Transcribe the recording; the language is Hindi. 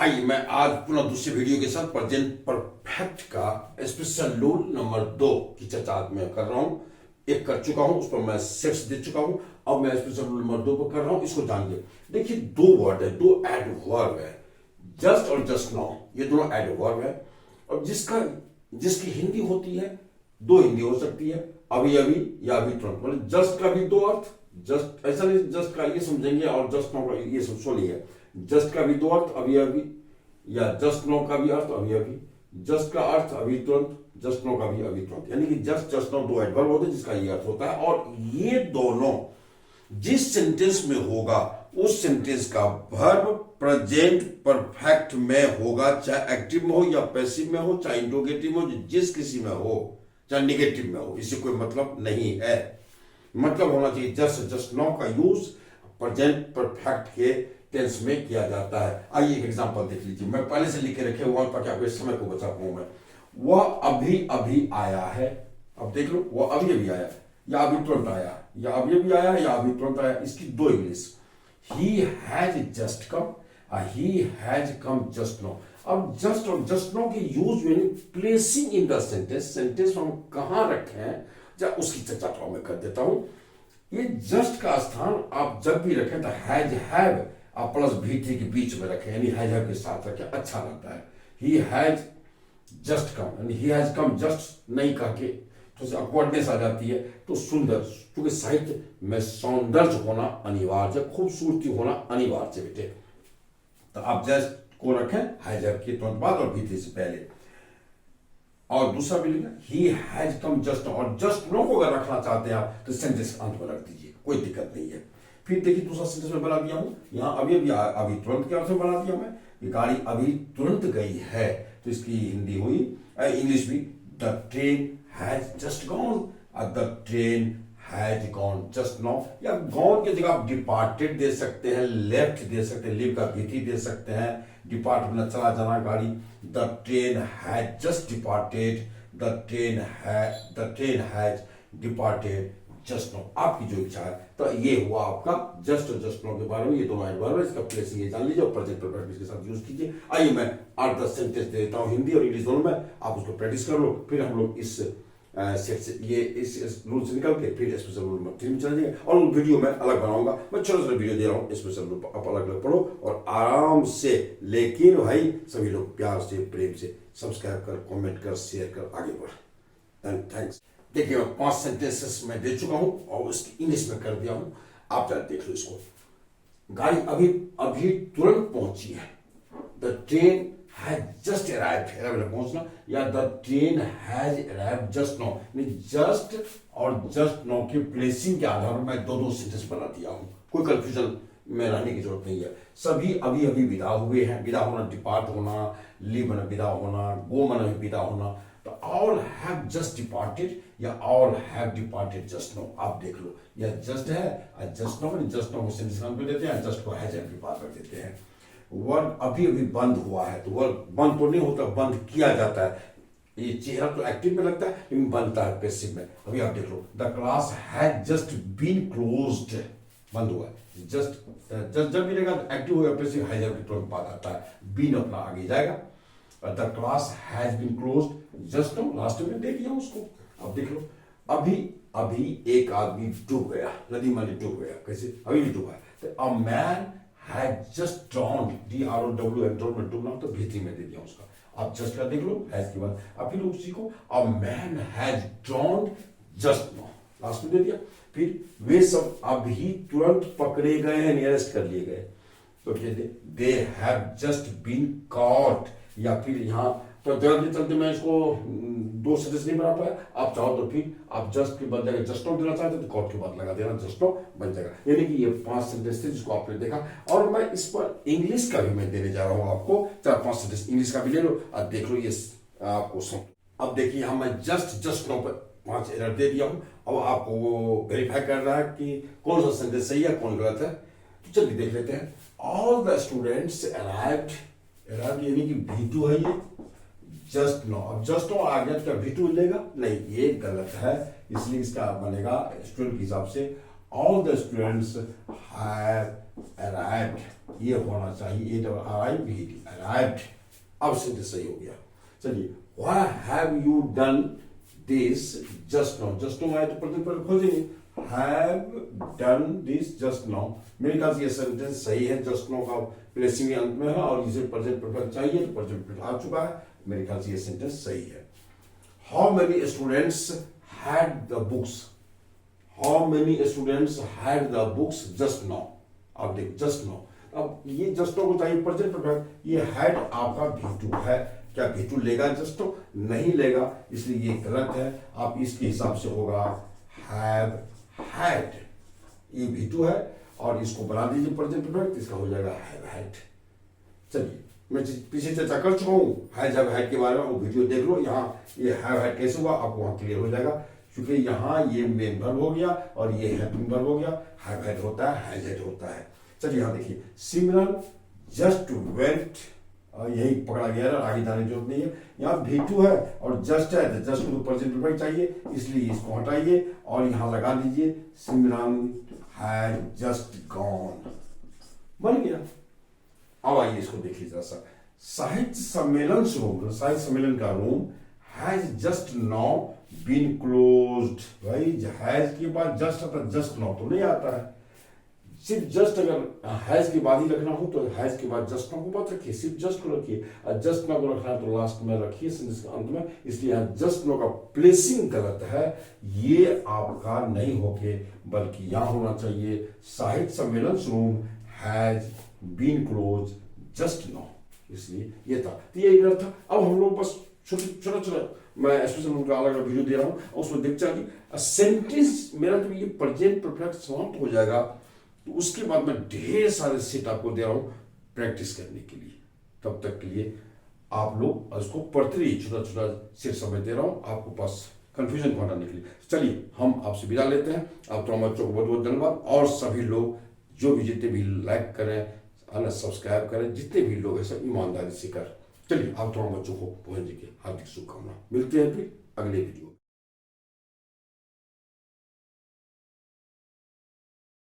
आइए मैं आज पुनः दूसरी वीडियो के साथ प्रेजेंट परफेक्ट का स्पेशल रूल नंबर 2 की चर्चा मैं कर रहा हूं। एक कर चुका हूं, उस पर मैं सेट्स दे चुका हूं। अब मैं स्पेशल रूल नंबर 2 पर कर रहा हूं। इसको जानिए। देखिए, दो वर्ड है, दो एडवर्ब है, जस्ट और जस्ट नाउ, ये दोनों एडवर्ब है। और जिसकी हिंदी होती है, दो हिंदी हो सकती है, अभी अभी या अभी तुरंत। मतलब जस्ट का भी दो अर्थ, जस्ट ऐसा नहीं जस्ट का ये समझेंगे और जस्ट नाउ का ये सुनिए। जस्ट का भी दो अर्थ, अभी अभी, या जस्ट नो का भी अर्थ अभी अभी। जस्ट का अर्थ अभी तुरंत, जस्ट नो का भी अभी तुरंत। यानी कि जस्ट नो दो एडवर्ब होते हैं जिसका ये अर्थ होता है। और ये दोनों जिस सेंटेंस में होगा उस सेंटेंस का वर्ब प्रेजेंट परफेक्ट में होगा, चाहे एक्टिव में हो या पैसिव में हो, चाहे इंट्रोगेटिव में हो, जिस किसी में हो, चाहे निगेटिव में हो, इससे कोई मतलब नहीं है। मतलब होना चाहिए जस्ट नो का यूज प्रेजेंट परफेक्ट के टेंस में किया जाता है। आइए एक एग्जांपल देख लीजिए। मैं पहले से लिख के रखे हुआ ताकि आपके समय को बचा पाऊं मैं। वह अभी अभी आया है। अब देख लो, वह अभी अभी आया या अभी तुरंत आया, या अभी अभी आया या अभी तुरंत आया। इसकी दो English, he has just come, he has come just now. अब जस्ट और जस्ट नो के यूज में placing in the sentence, sentence हम कहां रखे हैं जब उसकी चर्चा तो मैं कर देता हूं। ये जस्ट का स्थान आप जब भी रखें तो हैज हैव आप प्लस VT के बीच में रखें, यानी हैज हैव के साथ रखें, अच्छा लगता है। ही हैज जस्ट कम, यानी ही हैज कम जस्ट नहीं कह के तो अकवर्डनेस आ जाती है। तो सुंदर, क्योंकि साहित्य में सौंदर्य होना अनिवार्य है, खूबसूरती होना अनिवार्य है बेटे। तो आप जस्ट को रखें हैज हैव के तुरंत बाद और VT से पहले। और दूसरा भी लिखना, ही हैज कम जस्ट, और जस्ट नो को अगर रखना चाहते हैं आप तो सेंटेंस अंत में रख दीजिए, कोई दिक्कत नहीं है। फिर देखिए दूसरा सेंटेंस में बना दिया हूं, यहां अभी अभी अभी तुरंत के अर्थ में बना दिया मैं। ये गाड़ी अभी तुरंत गई है, तो इसकी हिंदी हुई, इंग्लिश भी, the train has just gone, the train has gone just now. या गॉन की जगह आप डिपार्टेड दे सकते हैं, लेफ्ट दे सकते हैं, लिव का VT दे सकते हैं। डिपार्ट में चला जाना गाड़ी, the train has just departed, the train has departed just now. आपकी जो इच्छा है। तो ये हुआ आपका जस्ट और जस्ट नो के बारे में। ये दोनों एडवर्ब है, इसका प्लेसिंग ये जान लीजिए और प्रेजेंट परफेक्ट इसके साथ यूज कीजिए। आइए मैं 8-10 सेंटेंस दे देता हूं हिंदी और इंग्लिश दोनों में, आप उसको प्रैक्टिस कर लो। फिर हम लोग इस सेट से इस रूल से निकल के फिर स्पेशल रूल में 3 में चले जाएंगे। और उन वीडियो में अलग बनाऊंगा। मैं छोटा सा वीडियो दे रहा हूँ स्पेशल रूल, आप अलग अलग पढ़ो और आराम से। लेकिन भाई सभी लोग प्यार से, प्रेम से सब्सक्राइब कर, कमेंट कर, शेयर कर, आगे बढ़। थैंक्स। देखिए मैं 5 सेंटेंसेस में दे चुका हूं और उसकी इंग्लिश में कर दिया हूं, आप जरा देख लो इसको। गाड़ी अभी अभी तुरंत पहुंची है, the train has just arrived, पहुंचना, या the train has arrived just now. Just और जस्ट नाउ के प्लेसिंग के आधार पर मैं दो सेंटेंस बना दिया हूं, कोई कंफ्यूजन में रहने की जरूरत नहीं है। सभी अभी अभी विदा हुए हैं। विदा होना डिपार्ट होना, लीव में विदा होना, गो में विदा होना। तो ऑल हैव जस्ट डिपार्टेड या all have departed just now, आप देख लो। या जस्ट है, जस्ट नो को सेंटेंस में देते हैं, जस्ट को हैज हैव डिपार्ट कर देते हैं। वर्ब अभी अभी बंद हुआ है, तो वर्ब बंद तो नहीं होता, बंद किया जाता है। ये चेहरा तो एक्टिव में लगता है लेकिन बनता है पैसिव में। अभी आप देख लो, the class has just been closed, बंद हुआ है। जस्ट जब मिलेगा तो एक्टिव होगा, पैसिव हैज हैव के तुरंत बाद आता है, बीन अपना आगे जाएगा। The class has been closed just now, last में दे दिया उसको। अब देख लो, अभी अभी एक आदमी डूब गया, नदी में डूब गया। कैसे? अभी भी डूबा है। तो a man has just ड्रॉन्ड, DROW में डूबना, तो भीतरी में दे दिया उसका। आप जस्ट का देख लो, हैज के बाद अब फिर उसी को a man has ड्रॉन्ड just now, last में दे दिया। फिर वे सब अभी तुरंत पकड़े गए हैं, नियरेस्ट कर लिए गए, तो कहते they have just been caught. या फिर यहाँ तो जल्दी चलते मैं इसको 2 सेंटेंस नहीं बना पाया। आप चाहो तो फिर आप जस्ट के बन जाएगा, जस्ट नो देना चाहते तो कॉट के बाद लगा देना, जस्ट नो बन जाएगा। यानी कि ये 5 सेंटेंस थे जिसको आपने देखा। और मैं इस पर इंग्लिश का भी मैं देने जा रहा हूँ आपको, 4-5 सेंटेंस इंग्लिश का भी ले लो और देख लो ये आपको सुन। अब देखिए यहाँ मैं जस्ट नो पर 5 एरर दे दिया हूँ। अब आपको वो वेरीफाई कर रहा है कि कौन सा सेंटेंस सही है कौन गलत है। तो चलिए देख लेते हैं। ऑल द स्टूडेंट्स अराइव्ड, यानी कि V2 है ये, जस्ट नो। अब जस्ट नो आ गया तो V2 मिलेगा नहीं, ये गलत है, इसलिए इसका बनेगा स्टूडेंट के हिसाब से all the students have arrived, ये होना चाहिए, ये तो अराइव्ड। अब सेंटेंस सही हो गया। चलिए, why have you done this just now, just now आए तो प्रेजेंट पर खोजेंगे, have done this just now. मेरे ख्याल से ये सेंटेंस सही है, जस्ट नाउ का प्लेसिंग अंत में है और इसे प्रेजेंट परफेक्ट चाहिए तो प्रेजेंट परफेक्ट आ चुका है। मेरे ख्याल से ये सेंटेंस सही है। How many students had the books, how many students had the books just now. अब देखो जस्ट नाउ, अब ये जस्ट नाउ को चाहिए प्रेजेंट परफेक्ट, ये हैड आपका V2 है। क्या V2 लेगा जस्ट नाउ? नहीं लेगा, इसलिए ये गलत है। आप इसके हिसाब से होगा हैव हैड, ये V2 है और इसको बना दीजिए प्रेजेंट परफेक्ट, इसका हो जाएगा हैव हैड। चलिए, मैं पीछे चर्चा कर चुका हूँ हैज हैव हैड के बारे में, वो वीडियो देख लो। यहाँ ये हैव हैड कैसे हुआ आपको वहां क्लियर हो जाएगा, क्योंकि यहाँ ये मेन वर्ब हो गया और ये हेल्पिंग वर्ब हो गया। हैव हैड होता है, हैज हैड होता है। चलिए यहाँ देखिए, सिमरन जस्ट वेंट, यही पकड़ा गया है, आगे जाने की जरूरत नहीं है। यहाँ V2 है और जस्ट है, तो जस्ट को प्रेजेंट परफेक्ट चाहिए, इसलिए इसको हटाइए और यहाँ लगा दीजिए सिमरन हैड जस्ट गॉन, बन गया। अब आइए इसको देखिए जरा सा, साहित्य सम्मेलन रूम, साहित्य सम्मेलन का room has just now been closed. भाई हैज के बाद जस्ट आता, जस्ट नाउ तो नहीं आता है। सिर्फ जस्ट अगर हैज के बाद ही रखना हो तो हैज के बाद जस्ट नाउ को मत रखिए, सिर्फ जस्ट को रखिए। और जस्ट नाउ को रखना है तो लास्ट में रखिए सेंटेंस के अंत में, इसलिए यहाँ जस्ट नाउ का प्लेसिंग गलत है, ये आपका नहीं होके बल्कि यहाँ होना चाहिए Sahitya Sammelan room has been close just now, इसलिए ये था। तो ये गलत था। अब हम लोग बस छोटा मैं स्पेशल उनका अलग अलग वीडियो दे रहा हूँ, उसमें देख चाहिए सेंटेंस मेरा जब ये प्रेजेंट परफेक्ट समाप्त हो जाएगा तो उसके बाद मैं ढेर सारे सेट आपको दे रहा हूँ प्रैक्टिस करने के लिए। तब तक के लिए आप लोग उसको पढ़ते रहिए, छोटा छोटा सेट समय दे रहा हूँ आपको पास कंफ्यूजन को हटाने के लिए। चलिए हम आपसे विदा लेते हैं। आप तमाम बच्चों को बहुत बहुत धन्यवाद, और सभी लोग जो भी जितने भी लाइक करें, सब्सक्राइब करें, जितने भी लोग हैं सब ईमानदारी से कर। चलिए आप तमाम बच्चों को भगवान जी की हार्दिक शुभकामना, मिलते हैं फिर अगले वीडियो।